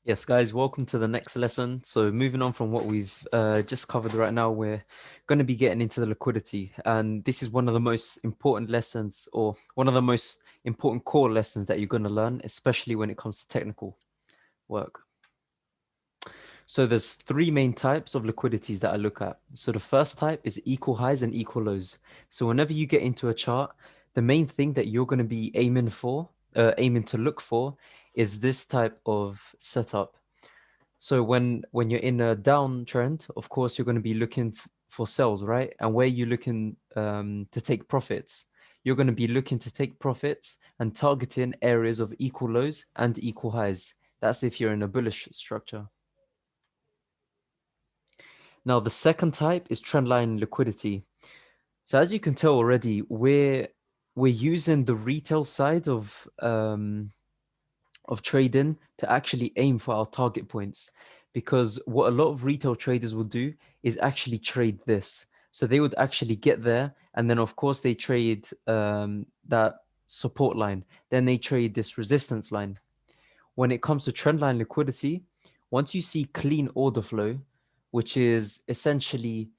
Yes, guys, welcome to the next lesson. So moving on from what we've just covered right now, we're going to be getting into the liquidity. And this is one of the most important lessons, or one of the most important core lessons that you're going to learn, especially when it comes to technical work. So there's three main types of liquidities that I look at. So the first type is equal highs and equal lows. So whenever you get into a chart, the main thing that you're going to be aiming to look for is this type of setup. So when you're in a downtrend, of course, you're going to be looking for sales, right? And where you're looking to take profits, you're going to be looking to take profits and targeting areas of equal lows and equal highs. That's if you're in a bullish structure. Now, the second type is trendline liquidity. So as you can tell already, we're using the retail side of trading to actually aim for our target points, because what a lot of retail traders will do is actually trade this. So they would actually get there, and then of course they trade that support line, then they trade this resistance line. When it comes to trendline liquidity, once you see clean order flow, which is essentially,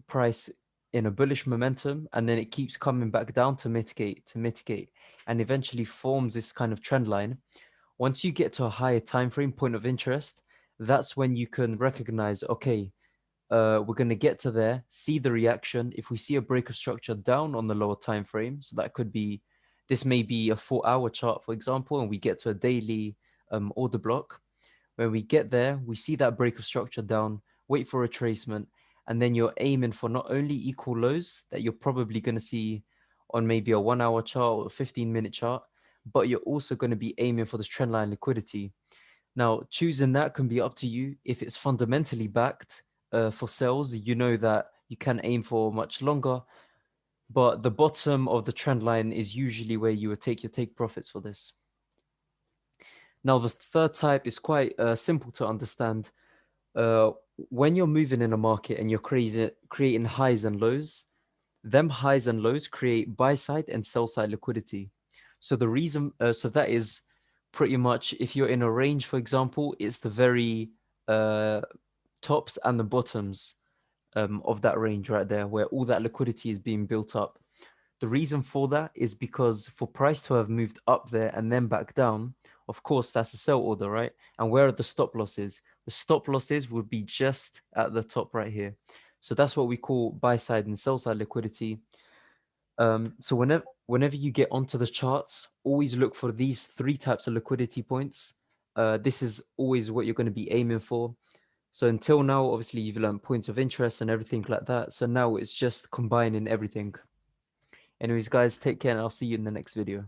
price in a bullish momentum, and then it keeps coming back down to mitigate, and eventually forms this kind of trend line. Once you get to a higher time frame point of interest, that's when you can recognize, okay, we're going to get to there, see the reaction. If we see a break of structure down on the lower time frame, so that could be, this may be a 4-hour chart, for example, and we get to a daily order block. When we get there, we see that break of structure down, wait for retracement, and then you're aiming for not only equal lows that you're probably going to see on maybe a 1-hour chart or a 15-minute chart, but you're also going to be aiming for this trendline liquidity. Now, choosing that can be up to you. If it's fundamentally backed for sales, you know that you can aim for much longer, but the bottom of the trend line is usually where you would take your take profits for this. Now, the third type is quite simple to understand. When you're moving in a market and you're creating highs and lows, them highs and lows create buy side and sell side liquidity. So the reason, so that is pretty much, if you're in a range, for example, it's the very tops and the bottoms of that range right there, where all that liquidity is being built up. The reason for that is because for price to have moved up there and then back down, of course, that's a sell order, right? And where are the stop losses? The stop losses would be just at the top right here. So that's what we call buy side and sell side liquidity. So whenever you get onto the charts, always look for these three types of liquidity points. This is always what you're going to be aiming for. So until now, obviously, you've learned points of interest and everything like that. So now it's just combining everything. Anyways, guys, take care and I'll see you in the next video.